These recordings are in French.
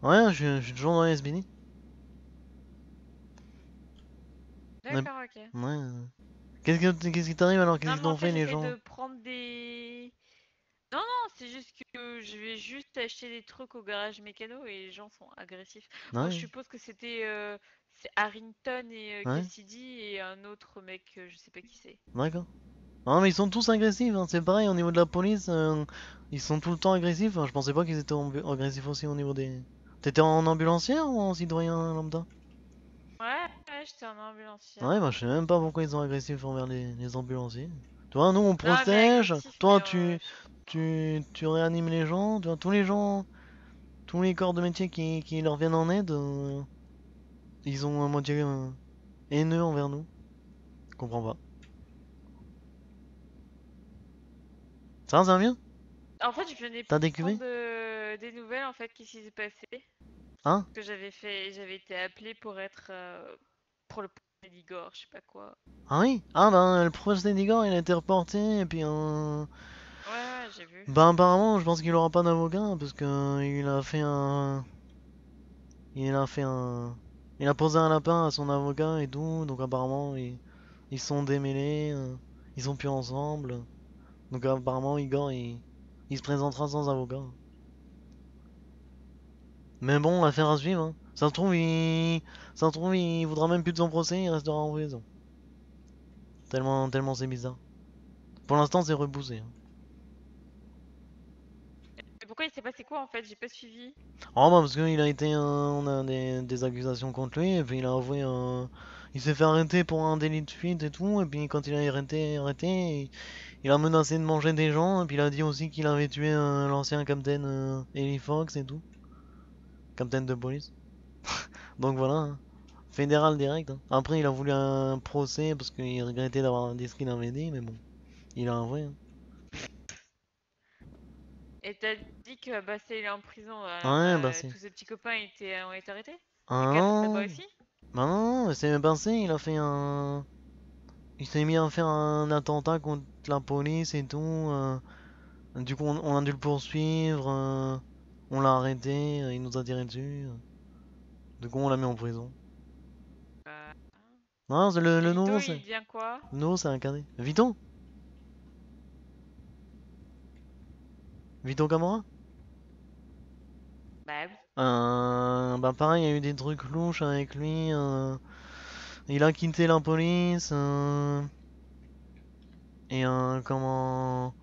Ouais, je suis toujours dans les SBD. Ouais. D'accord, ok. Ouais. Qu'est-ce qui t'arrive alors? Qu'est-ce Non, qu'ils mais en t'ont fait, fait les j'essaie gens? de prendre des... Non, non, c'est juste que je vais juste acheter des trucs au garage mécano et les gens sont agressifs. Bon, je Ouais, suppose que c'était c'est Harrington et ouais, Cassidy et un autre mec, je sais pas qui c'est. d'accord. Non mais ils sont tous agressifs, hein. C'est pareil au niveau de la police, ils sont tout le temps agressifs. Hein. Je pensais pas qu'ils étaient agressifs aussi au niveau des... T'étais en ambulancier ou en citoyen lambda? Ouais, ouais, j'étais en ambulancière. Ouais, bah je sais même pas pourquoi ils sont agressifs envers les ambulanciers. Toi, nous on Non, mais protège, agressif, toi mais tu réanimes les gens, tu vois, tous les gens, tous les corps de métier qui leur viennent en aide, ils ont un moitié haineux envers nous. Je comprends pas. Ça va bien? en fait, je venais T'as des prendre cuvées? des nouvelles en fait, qu'est-ce qui s'est passé? Hein? Que j'avais été appelée pour être pour le procès d'Igor, je sais pas quoi. Ah oui? Ah ben le procès d'Igor il a été reporté et puis Ouais, ouais, j'ai vu. bah apparemment je pense qu'il aura pas d'avocat parce que il a fait un il a posé un lapin à son avocat et tout donc apparemment ils sont démêlés, ils sont plus ensemble donc apparemment Igor il se présentera sans avocat. Mais bon affaire à suivre hein. Ça se trouve il voudra même plus de son procès il restera en prison. Tellement c'est bizarre. Pour l'instant c'est repoussé. Hein. Mais pourquoi il s'est passé quoi en fait? J'ai pas suivi. Oh bah parce qu'il a été on a des accusations contre lui et puis il a avoué il s'est fait arrêter pour un délit de fuite et tout et puis quand il a arrêté il a menacé de manger des gens et puis il a dit aussi qu'il avait tué l'ancien capitaine Eli Fox et tout, capitaine de police. Donc voilà, hein. Fédéral direct. Hein. Après il a voulu un procès parce qu'il regrettait d'avoir dit ce qu'il avait dit mais bon, il a avoué. Hein. Et t'as dit que Bastien il est en prison, alors Ouais bah c'est tous ses petits copains ont été arrêtés? Et Kat là-bas un aussi? bah non, c'est passé, il a fait un il s'est mis à faire un attentat contre la police et tout. Du coup, on a dû le poursuivre. On l'a arrêté. Il nous a tiré dessus. Du coup, on l'a mis en prison. Euh, Non, c'est Et le Vito, nouveau, il c'est. devient quoi? Le nouveau, c'est un cadet. Vito? Vito Camara? Bah oui. Bah, pareil, il y a eu des trucs louches avec lui. Il a quitté la police. Et comment.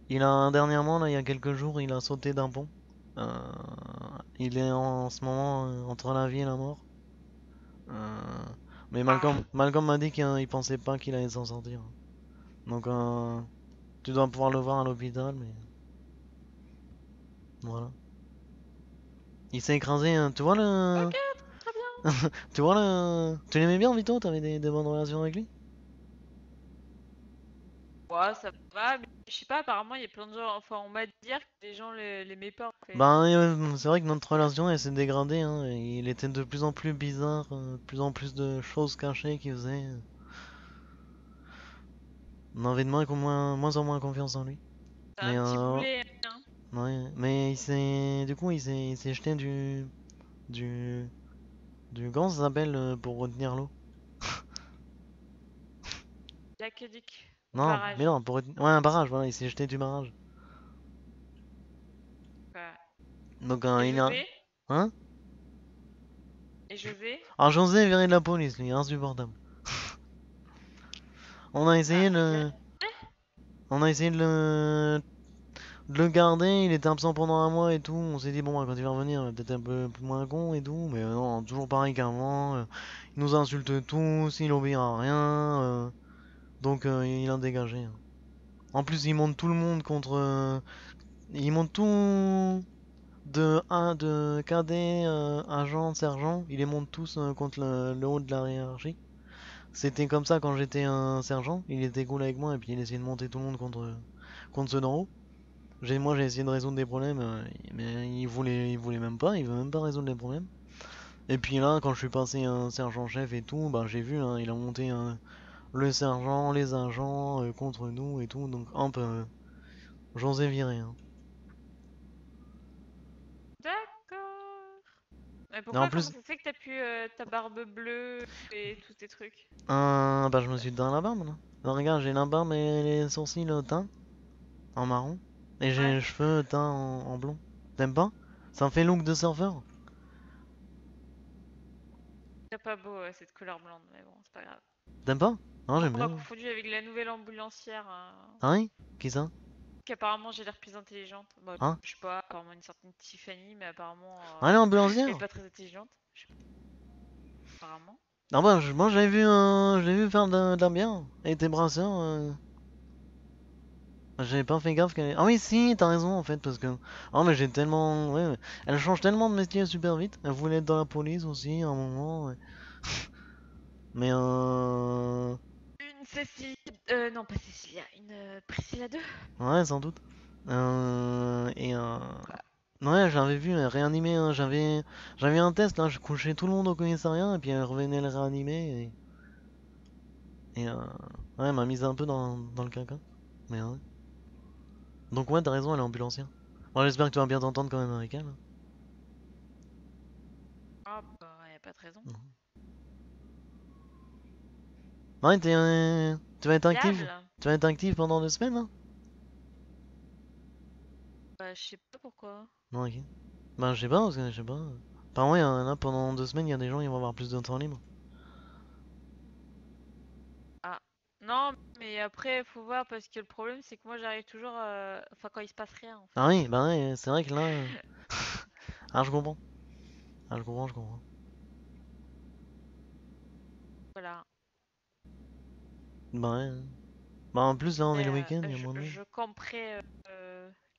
Il a dernièrement, là, il y a quelques jours, il a sauté d'un pont. Euh, il est en ce moment entre la vie et la mort. Euh, mais Ah, Malcolm m'a dit qu'il pensait pas qu'il allait s'en sortir. Donc tu dois pouvoir le voir à l'hôpital, mais voilà. Il s'est écrasé, tu vois le... ok, très bien. Tu vois le... Tu l'aimais bien Vito? T'avais des bonnes relations avec lui? Ouais, ça va, mais je sais pas, apparemment il y a plein de gens, enfin on m'a dit que les gens l'aimaient pas en fait. Bah c'est vrai que notre relation elle s'est dégradée, hein. Et il était de plus en plus bizarre, de plus en plus de choses cachées qu'il faisait. On avait de moins en moins confiance en lui. C'est Mais un petit boulet, hein. ouais, mais du coup il s'est jeté du, comment ça s'appelle pour retenir l'eau? L'aqueduc, Non, mais barrage. non, ouais, un barrage, voilà, il s'est jeté du barrage. Ouais. Donc, Et il a. José? Hein? Et José? Alors, José est viré de la police, lui, insupportable. On a Ah, essayé bien. de. On a essayé de le garder, il était absent pendant un mois et tout. On s'est dit, bon, bah, quand il va revenir, il va peut-être un peu moins con et tout. Mais non, toujours pareil qu'avant. Il nous insulte tous, il obéit à rien. Donc, il a dégagé. Hein. En plus, il monte tout le monde contre. Il monte tout. De cadet, agent, sergent, ils les montent tous contre le haut de la hiérarchie. C'était comme ça quand j'étais un sergent, il était cool avec moi et puis il essayait de monter tout le monde contre ceux d'en haut. Moi j'ai essayé de résoudre des problèmes, mais il voulait même pas, il veut même pas résoudre les problèmes. Et puis là, quand je suis passé un sergent-chef et tout, bah j'ai vu, hein, il a monté le sergent, les agents contre nous et tout, donc hop, j'en ai viré. Hein. D'accord. Mais Et en pourquoi? Comment plus, ça se fait que t'as pu ta barbe bleue et tous tes trucs? bah je me suis teint la barbe là. Non, regarde, j'ai la barbe et les sourcils teints en marron. Et j'ai Ouais, les cheveux teints en blond. T'aimes pas? Ça me fait look de surfeur. c'est pas beau cette couleur blonde, mais bon, c'est pas grave. T'aimes pas? Non, On j'aime m'a bien. confondu avec la nouvelle ambulancière. Ah oui? Qui ça? Qu'apparemment j'ai l'air plus intelligente. Bah, Hein? je sais pas, apparemment une certaine Tiffany, mais apparemment Ah, elle est elle est ambulancière? pas très intelligente. Je sais pas, apparemment. Ah bah, moi j'avais vu, je l'ai vu faire de la bière. Elle était brasseur. J'avais pas fait gaffe qu'elle. Ah oui, si, t'as raison en fait, parce que. Ah, mais j'ai tellement. Ouais, ouais. Elle change tellement de métier super vite. Elle voulait être dans la police aussi à un moment. Ouais. Mais Une Cécile. Non, pas Cécilia, une Priscilla 2. Ouais, sans doute. Et Ouais, j'avais vu elle réanimer. J'avais un test là, je couchais tout le monde au commissariat et puis elle revenait le réanimer. Ouais, elle m'a mise un peu dans le caca. Mais ouais. Donc, ouais, t'as raison, elle est ambulancière. Bon, j'espère que tu vas bien t'entendre quand même avec elle. Ah, bah, y a pas de raison. Ouais, tu vas être active. Fiable? Tu vas être active pendant 2 semaines, là? Bah, je sais pas pourquoi. Non, ok. Bah, je sais pas, parce que je sais pas. Apparemment, là, pendant 2 semaines, il y a des gens qui vont avoir plus de temps libre. Ah. Non, mais après, faut voir parce que le problème, c'est que moi, j'arrive toujours. Enfin, quand il se passe rien, en fait. Ah oui, bah ouais, c'est vrai que là. Ah, je comprends. Ah, je comprends. Voilà. Bah ouais. Bah, en plus, là, on est le Mais, week-end, il y a moins de monde. je camperai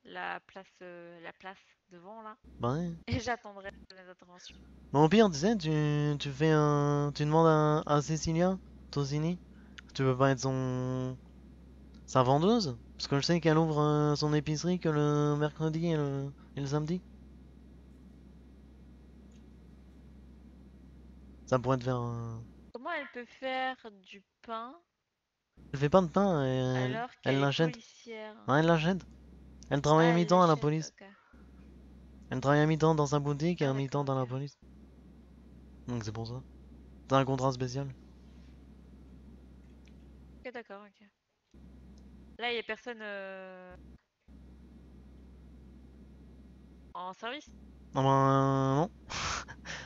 la place devant là Bah ouais. et j'attendrai les interventions. Bah, au pire, tu sais, tu fais un. Tu demandes à Cecilia Tosini. Tu veux pas être sa vendeuse? Parce que je sais qu'elle ouvre son épicerie que le mercredi et le samedi. Ça pourrait te faire. Comment elle peut faire du pain Elle fait pas de pain, alors elle qu'elle est l'achète. policière? Ouais, elle l'achète. Elle travaille à Ah, elle mi-temps à la l'achète, police. ok. Elle travaille à mi-temps dans sa boutique et Ah, à mi-temps d'accord, dans la ok. police. Donc c'est pour ça. C'est un contrat spécial. Ok, d'accord, ok. Là, il y a personne en service? Ah ben non.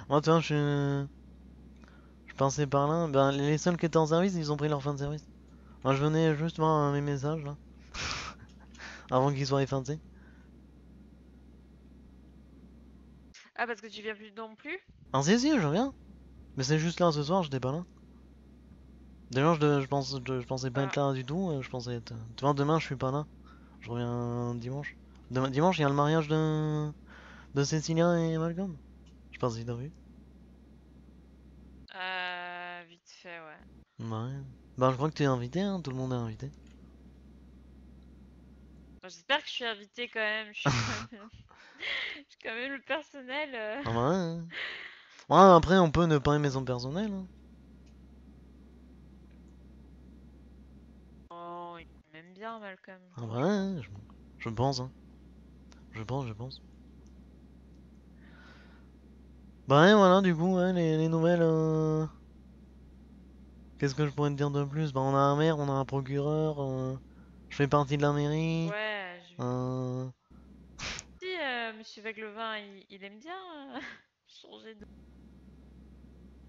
Moi, tu vois, je passais par là. Ben, les seuls qui étaient en service, ils ont pris leur fin de service. Moi, je venais juste voir mes messages là. Avant qu'ils soient effacés. Ah, parce que tu viens plus non plus? Ah, si, je reviens. Mais c'est juste là ce soir, j'étais pas là. D'ailleurs, je pensais pas Ah, être là du tout. Je pensais être. Tu vois, demain, je suis pas là. Je reviens dimanche. Dimanche, il y a le mariage de Cécilia et Malcolm. Je sais pas si t'as vu. vite fait, ouais. Ouais. Bah, je crois que tu es invité, hein, tout le monde est invité. Bon, j'espère que je suis invitée quand même. Je suis quand même, je suis quand même le personnel. Ah bah ouais, hein. Ouais, après, on peut ne pas aimer son personnel, hein. Oh, il m'aime bien, Malcolm, Ah bah ouais, franchement. hein, je pense, hein. Je pense. Bah ouais, voilà, du coup, ouais, les nouvelles. Qu'est-ce que je pourrais te dire de plus? Bah, on a un maire, on a un procureur. Je fais partie de la mairie. Ouais, j'ai vu. Euh... Si, Monsieur Vaglevin, il aime bien changer de.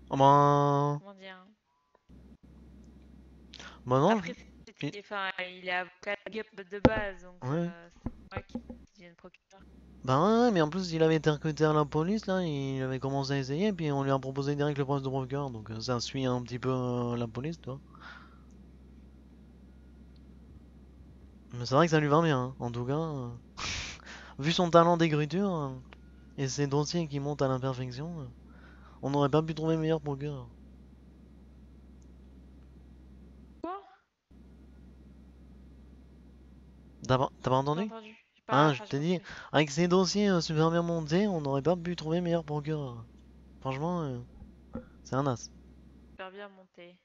Ah bah. Comment dire? Bah non, Après, il- enfin, il est avocat de base, donc ouais. c'est moi qui devienne procureur. Bah ouais, mais en plus, il avait été recruté à la police, là. Il avait commencé à essayer, puis on lui a proposé direct le poste de procureur. Donc ça suit un petit peu la police, tu vois. Mais c'est vrai que ça lui va bien, hein. En tout cas. Vu son talent d'écriture et ses dossiers qui montent à l'imperfection, on n'aurait pas pu trouver meilleur procureur. Quoi? T'as pas J'ai pas entendu? entendu. Ah, je Enfin, j'ai t'ai pas dit, compris. avec ses dossiers super bien montés, on n'aurait pas pu trouver meilleur procureur. Franchement, c'est un as. Super bien monté.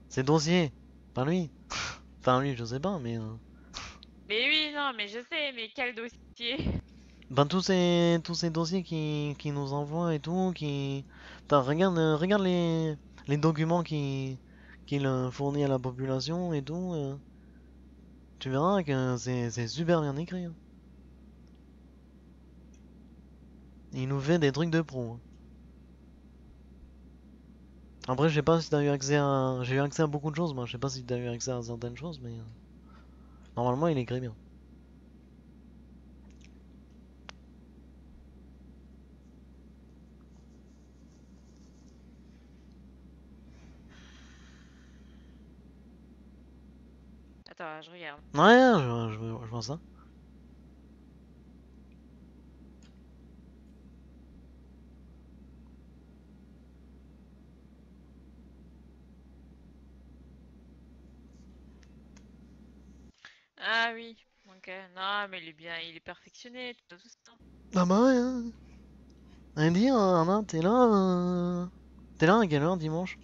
Ses dossiers, pas lui. Enfin, lui, je sais pas, mais. Mais oui, non, mais je sais, mais quel dossier? Ben tous ces dossiers qui nous envoient et tout, qui... Putain, regarde les documents qu'il fournit à la population et tout. Tu verras que c'est super bien écrit, hein. Il nous fait des trucs de pro, hein. Après, je sais pas si t'as eu accès à... J'ai eu accès à beaucoup de choses, moi. Je sais pas si t'as eu accès à certaines choses, mais... Normalement, il écrit bien. Attends, je regarde. Ouais, je vois ça. Ah oui, ok. Non, mais il est bien, il est perfectionné, tout ça. Ah bah ouais, hein. Andy, Arnaud, t'es là T'es là à quelle heure dimanche?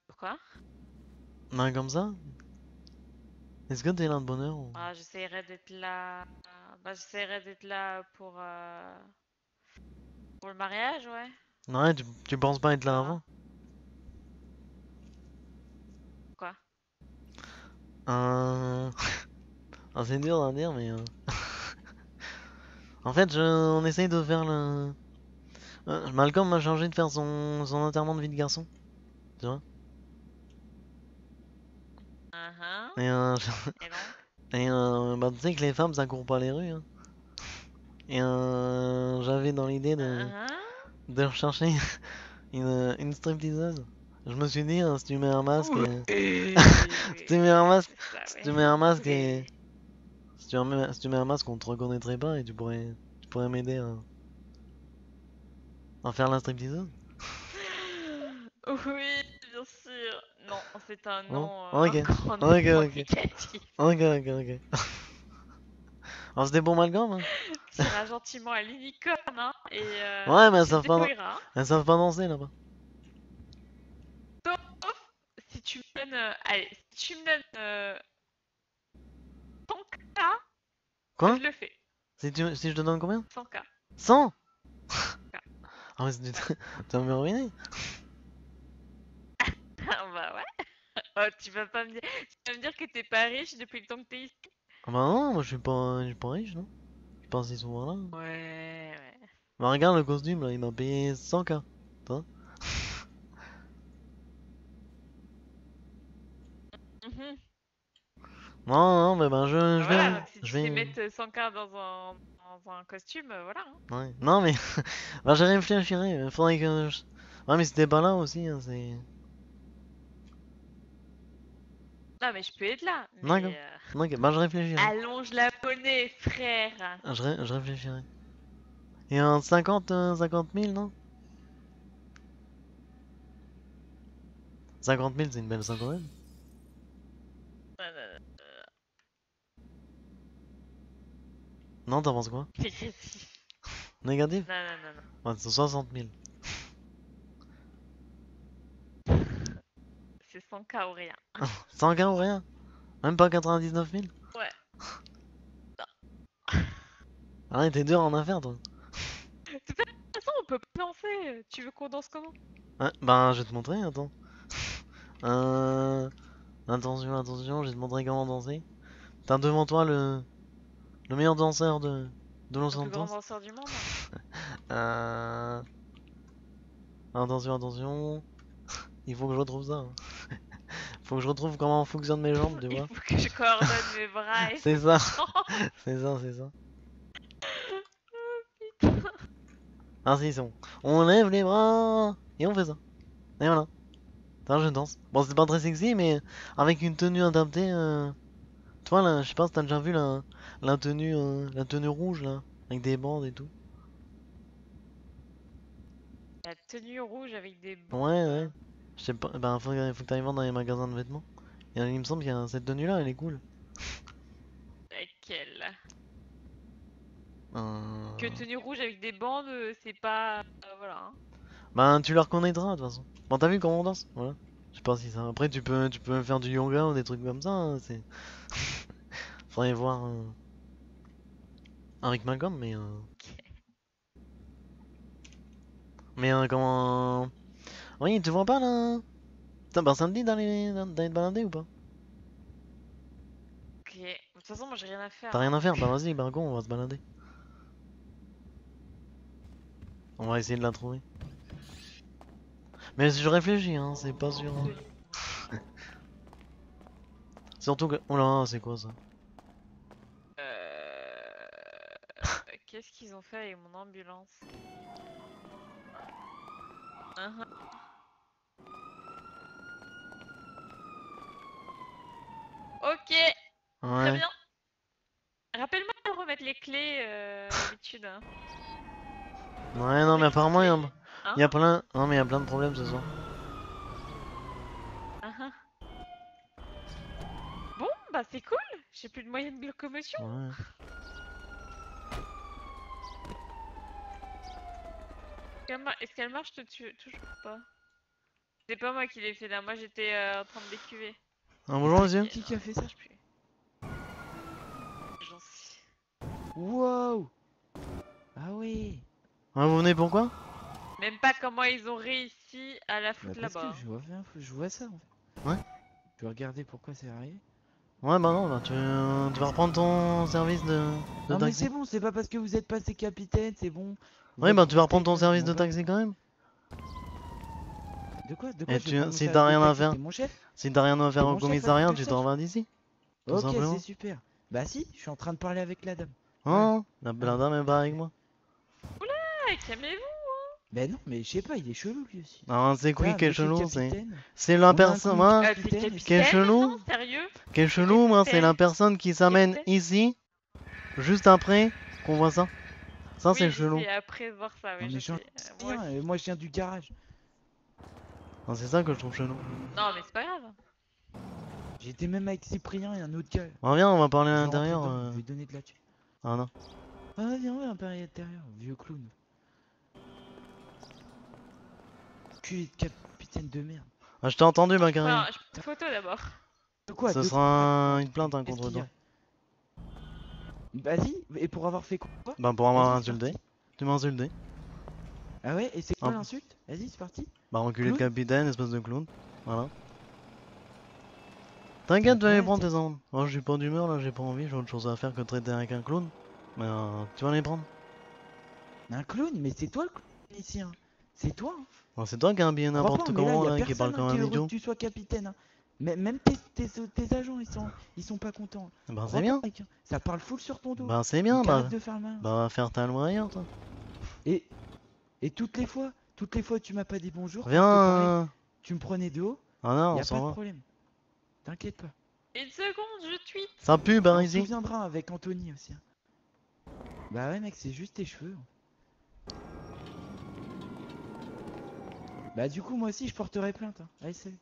Pourquoi? Bah comme ça? Est-ce que t'es là de bonne heure Ah, j'essaierai d'être là. Bah, j'essaierai d'être là pour le mariage, ouais. Ouais, tu penses pas être On là verra. avant? Quoi? Euh... ah, c'est dur à dire, mais... En fait, on essaye de faire le... Malcolm m'a chargé de faire son enterrement de vie de garçon, tu vois? Uh-huh. Et, Et donc? bah, tu sais que les femmes, ça court pas les rues, hein. Et j'avais dans l'idée Uh-huh. de rechercher une stripteaseuse. Je me suis dit, hein, si tu mets un masque Oui, et... si tu mets un oui, masque, c'est ça, si ouais. tu mets un masque et... Oui. Si tu mets un masque, on te reconnaîtrait pas et tu pourrais m'aider à faire la stripteaseuse? Oui, bien sûr. Non, c'est un Non? nom Ok. Ok, grandement ok. négatif. Ok, ok, ok. Alors c'était pour Malcolm, hein? Tu iras gentiment à l'unicorne, hein, et Ouais, mais tu te débrouilleras, hein. elles savent pas danser là-bas. Sauf si tu me donnes, allez, si tu me donnes 100K, Quoi? je le fais. Si je te donne combien? 100K. 100? Ah, mais tu vas me ruiner. Ah bah ouais. Oh, tu vas me dire que t'es pas riche depuis le temps que t'es ici. Ah bah non, moi je suis pas riche, non? Je suis pas si souvent là. Ouais, ouais. Bah regarde le costume là, il m'a payé 100K. Toi? Mhm. Non, non, mais ben je, Bah je voilà, vais... donc si tu Je sais vais... mettre 100K dans un costume, voilà, hein. Ouais. Non mais... bah je réfléchirai, faudrait que... Ouais mais si t'es pas là aussi, hein, c'est... Non, mais je peux être là, D'accord. mais Ok, bah je réfléchirai. allonge la monnaie, frère. Je réfléchirai. Et un 50 000, non? 50 000, c'est une belle somme quand même. Non, non, non, Non, t'en penses quoi? négatif. Négatif? Non, non, non, non. Ouais, c'est 60 000. C'est 100K ou rien. 100K ou rien? Même pas 99 000? Ouais. Ah, t'es dur en affaires, toi. De toute façon, on peut pas danser. Tu veux qu'on danse comment? Ouais, bah, je vais te montrer, attends. Euh... Attention, attention, je vais te montrer comment danser. T'as devant toi le meilleur danseur de Los Le plus grand Santos. danseur du monde? Euh... Attention, attention. Il faut que je retrouve ça, hein. Faut que je retrouve comment fonctionnent mes jambes, tu Il vois. faut que je coordonne mes bras et C'est mes ça, jambes. c'est ça, c'est ça. Putain. Ah si, c'est bon. On lève les bras et on fait ça. Et voilà. Attends, je danse. Bon, c'est pas très sexy, mais avec une tenue adaptée. Toi, là, je sais pas si t'as déjà vu la tenue rouge, là, avec des bandes et tout. La tenue rouge avec des Ouais, bandes. ouais. Je sais pas, ben, faut que t'ailles voir dans les magasins de vêtements. Et, il me semble qu'il y a cette tenue-là, elle est cool. Laquelle? Que Euh... tenue rouge avec des bandes, c'est pas. Voilà, hein. Ben, tu la reconnaîtras, de toute façon. Bon, t'as vu comment on danse? Voilà. Je sais pas si ça... Après, tu peux faire du yoga ou des trucs comme ça, hein, c'est... Faudrait voir avec Malcolm, mais comment. Oui, tu vois pas là? Putain, bah ça me dit d'aller te balader ou pas? Ok. De toute façon, moi j'ai rien à faire. T'as rien Hein, à faire? donc... Bah vas-y, bah go, on va se balader. On va essayer de la trouver. Mais si je réfléchis, hein, c'est pas sûr. Hein. Surtout que. Oh là, c'est quoi ça? Qu'est-ce qu'ils ont fait avec mon ambulance? Uhum. Ok, très Ouais. bien. Rappelle-moi de remettre les clés d'habitude. Hein. Ouais, non, mais Remets les apparemment, clés. il y a Hein? plein. Non, mais il y a plein de problèmes ce soir. Uhum. Bon, bah c'est cool. J'ai plus de moyens de locomotion. Ouais. Est-ce qu'elle marche toujours pas? C'est pas moi qui l'ai fait là. Moi j'étais en train de décuver. Ah, bonjour, Ok, monsieur. non, Qui a fait ça ça? marche plus. J'en sais. Wow! Ah ouais! Ouais, vous venez pourquoi? Même pas comment ils ont réussi à la Bah foutre parce que là-bas. je vois ça en fait. Ouais. Je vais regarder pourquoi c'est arrivé. Ouais, bah non, bah tu vas reprendre ton service de Non mais taxi. c'est bon, c'est pas parce que vous êtes passé capitaine, c'est bon. Oui, bah Votre tu vas reprendre ton mistake, service on de va... taxi quand même. De quoi? De quoi Et je vais prendre mon si t'as service de rien à taxi? faire, T'es mon chef? si t'as rien à T'es faire au mon chef, faut que commissariat, tu le tu t'en saches. vas d'ici, tout Ok, c'est simplement. super. Bah si, je suis en train de parler avec la dame. Voilà. Oh, la dame est pas avec moi. Ah, calmez-vous. Bah non, mais je sais pas, il est chelou lui aussi. Alors c'est qui Ça, qui est monsieur le chelou, capitaine. c'est la On a un personne, clown moi, T'es capitaine et qui est capitaine maintenant, chelou, sérieux? qui est T'es chelou, moi, c'est la capitaine. personne qui s'amène Capitaine? ici, juste après qu'on voit ça. Ça c'est Oui, je chelou. sais, après voir ça, Non oui, mais je j'en sais. sais Moi rien, aussi. moi je viens du garage. Ah, c'est ça que je trouve chelou. Non, mais c'est pas grave. J'étais même avec Cyprien et un autre gars. On viens, on va parler à Je vais rentrer l'intérieur. dedans, je vais lui donner de la thune. Ah non. Ah viens, ouais, un pari intérieur, vieux clown. Cul de capitaine de merde. Ah, je t'ai entendu, Je prends, Bakary. je prends une photo d'abord. De quoi? Ce De quoi? sera une Raconte-moi. plainte hein, Qu'est-ce contre qu'il y toi. a? Vas-y, et pour avoir fait quoi? Bah pour avoir Vas-y, c'est insulté. parti. Tu m'as insulté. Ah ouais, et c'est quoi Hop. l'insulte? Vas-y, c'est parti. Bah enculé de Clown? capitaine, espèce de clown. Voilà. Ça va T'inquiète, je vais aller pas, prendre tes amendes. Moi j'ai pas d'humeur là, j'ai pas envie, j'ai autre chose à faire que traiter avec un clown. Mais tu vas les prendre. un clown? Mais c'est toi le clown ici, hein. C'est toi, hein. Bon, c'est toi qui as habillé Crois pas, n'importe mais là, comment y a là, qui parle personne hein, comme qui un est heureux que idiot. tu sois capitaine, hein. Même tes agents, ils sont pas contents. Bah c'est Crois pas, bien. mec, hein. Ça parle full sur ton dos. Bah c'est bien, Donc arrête de faire le malin. bah va faire ta loi ailleurs toi. Et, et toutes les fois, tu m'as pas dit bonjour. Quand Viens. je te parlais, tu me prenais de haut. Ah non, Y on a pas s'en de va. problème. T'inquiète pas. Une seconde, je tweet. Ça pue par On se ici. souviendra avec Anthony aussi, hein. Bah ouais, mec, c'est juste tes cheveux, hein. Bah du coup, moi aussi, je porterai plainte, hein. Allez, salut.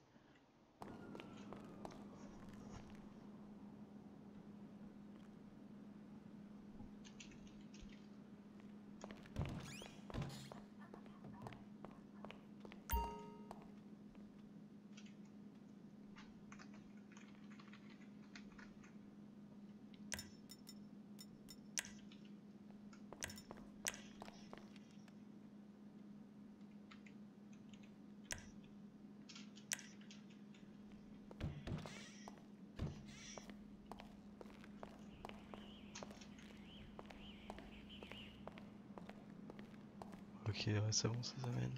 Ok, ouais, c'est bon, ça s'amène.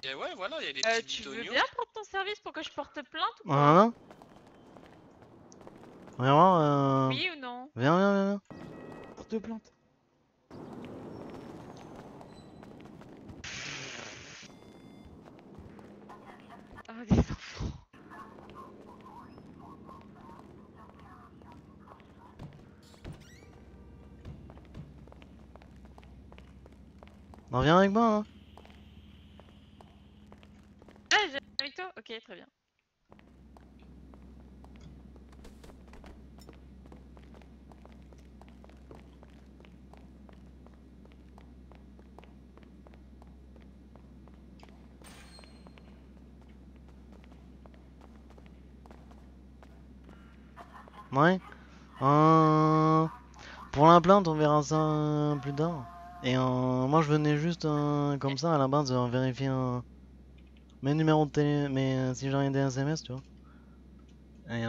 Et ouais, voilà, il y a des petits Tu veux bidonniaux. bien prendre ton service pour que je porte plainte ou pas? Voilà. Viens voir, Oui ou non? viens. Porte plainte. Ah, des enfants. Non, viens avec moi, hein. Ah, j'ai avec toi? Ok, très bien. Ouais. Pour la plainte, on verra ça plus tard. Et moi, je venais juste comme ça à la base vérifier mes numéros de télé, si j'ai des SMS, tu vois. Et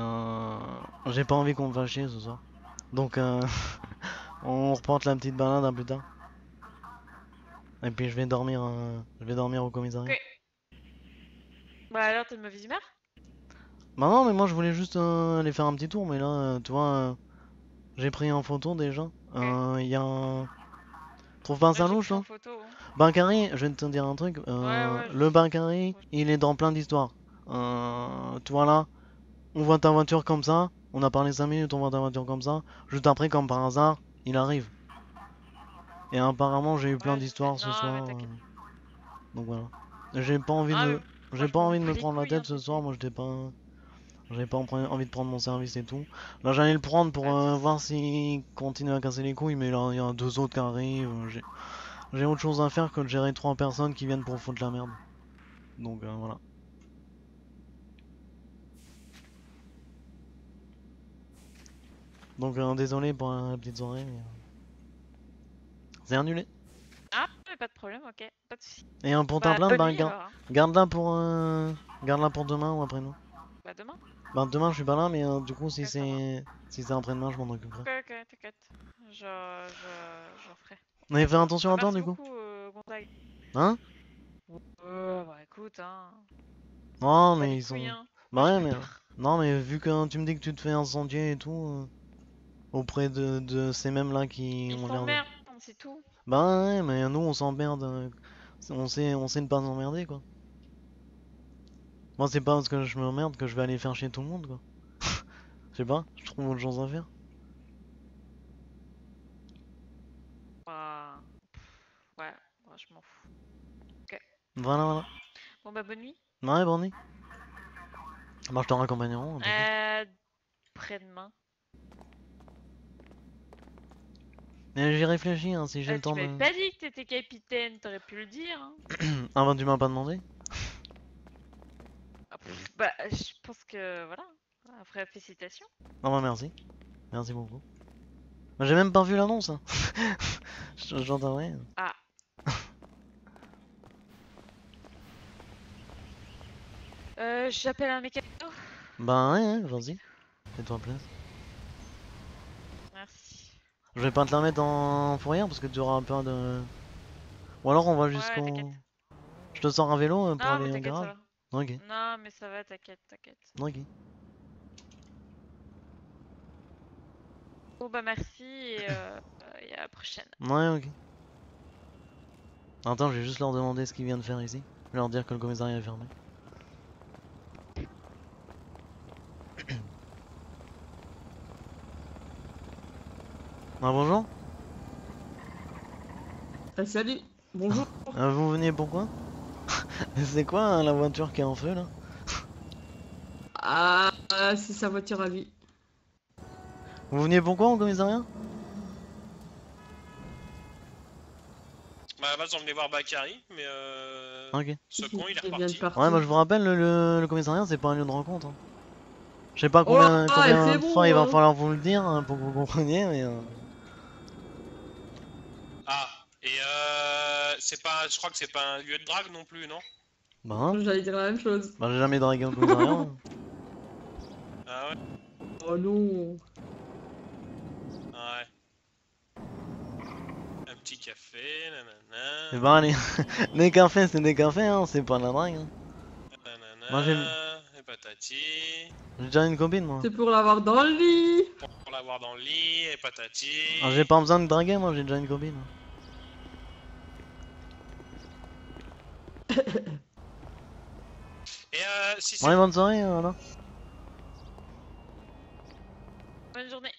j'ai pas envie qu'on me fasse chier ce soir. Donc, on reporte la petite balade à plus tard. Et puis je vais dormir au commissariat. Ok. Bah alors, t'es de mauvaise humeur? Bah non, mais moi je voulais juste aller faire un petit tour, mais là, tu vois, j'ai pris en photo déjà. Il y a un... Trouve pas Ouais, ça j'ai louche, pris en là? photo. Hein. Bakary, je vais te dire un truc. Ouais, je Le sais. Bakary, il est dans plein d'histoires. Tu vois là, on voit ta voiture comme ça. On a parlé 5 minutes, on voit ta voiture comme ça. Juste après, comme par hasard, il arrive. Et apparemment, j'ai eu plein Ouais, je sais. d'histoires ce Non, mais soir. t'inquiète. Donc voilà. J'ai pas envie Ah, mais de, moi, j'ai je pas m'en bats envie de pas me les prendre la couilles, hein, tête ce tu soir. sais. Moi, j'avais pas envie de prendre mon service et tout. Là, j'allais le prendre pour Pas de soucis. voir s'il continue à casser les couilles. Mais là, il y a 2 autres qui arrivent. J'ai autre chose à faire que de gérer 3 personnes qui viennent pour foutre la merde. Donc voilà. Donc désolé pour la petite soirée, mais c'est annulé. Ah, mais pas de problème, ok. Pas de soucis. Et pour ta Bah, plainte, bonne bah nuit alors. Hein. garde-la pour demain ou après-demain. Bah, demain. Bah demain je suis pas là, mais du coup Ok, ça va. si c'est après-demain, je m'en occuperai. Ok, ok, t'inquiète. Je ferai. Mais fais attention Bah, à toi merci du coup. beaucoup, Gonzague. Hein? Bah écoute, hein. Non Pas mais les ils couilles, sont. hein. Bah Moi, je ouais me mais. barre. Non mais vu que tu me dis que tu te fais incendier et tout, auprès de ces mêmes là qui Ils ont l'air de. s'emmerdent, c'est tout. Bah ouais mais nous on s'emmerde. On sait ne pas s'emmerder quoi. Moi c'est pas parce que je m'emmerde que je vais aller faire chier tout le monde quoi. Je sais pas, je trouve autre chose à faire. Bah, ouais, bah, je m'en fous. Voilà. Bon, bah, bonne nuit. Ouais, bonne nuit. Bah je te raccompagneront en tout cas. Après-demain. Mais j'y réfléchis hein, si j'ai le Tu temps de. m'avais pas dit que t'étais capitaine, t'aurais pu le dire. Hein. Ah bah tu m'as pas demandé? Ah, bah, je pense que voilà. Après, félicitations. Ah bah merci. Merci beaucoup. Bah, j'ai même pas vu l'annonce. Hein. J'entendrai. Ah. J'appelle un mécano. Bah ouais, vas-y. Fais-toi plaisir. Merci. Je vais pas te la mettre en fourrière parce que tu auras un peu de... Ou alors on va Ouais, t'inquiète. jusqu'au... Je te sors un vélo pour Non, mais aller au t'inquiète, ça garage. va. Ok, Non, mais ça va, t'inquiète. ok. Bon, bah, merci et à la prochaine. Ouais, ok. Attends, je vais juste leur demander ce qu'ils viennent faire ici. Je vais leur dire que le commissariat est fermé. Ah bonjour. Salut, bonjour. Vous veniez pourquoi? C'est quoi hein, la voiture qui est en feu là? Ah, c'est sa voiture à lui. Vous veniez pourquoi au commissariat? Bah, à la base, on venait voir Bakary, mais Ok. ce con, il est vient de reparti. partir. Ouais, bah je vous rappelle, le commissariat c'est pas un lieu de rencontre. Hein. Je sais pas Oh là combien là, c'est de bon, fois il va hein. falloir vous le dire hein, pour que vous compreniez, mais... Ah, et c'est pas, je crois que c'est pas un lieu de drague non plus, non? Bah hein. J'allais dire la même chose. Bah j'ai jamais dragué au commissariat. Hein. Ah ouais? Oh non. Ouais. Un petit café, nanana. Et bah, les cafés, c'est des cafés, hein, c'est pas la drague. Hein. Moi, j'ai Et patati. déjà une copine, moi. C'est pour l'avoir dans le lit. Pour l'avoir dans le lit, et patati. Ah, j'ai pas besoin de draguer, moi, j'ai déjà une copine. Et si c'est Ouais, bonne soirée, voilà. Bonne journée.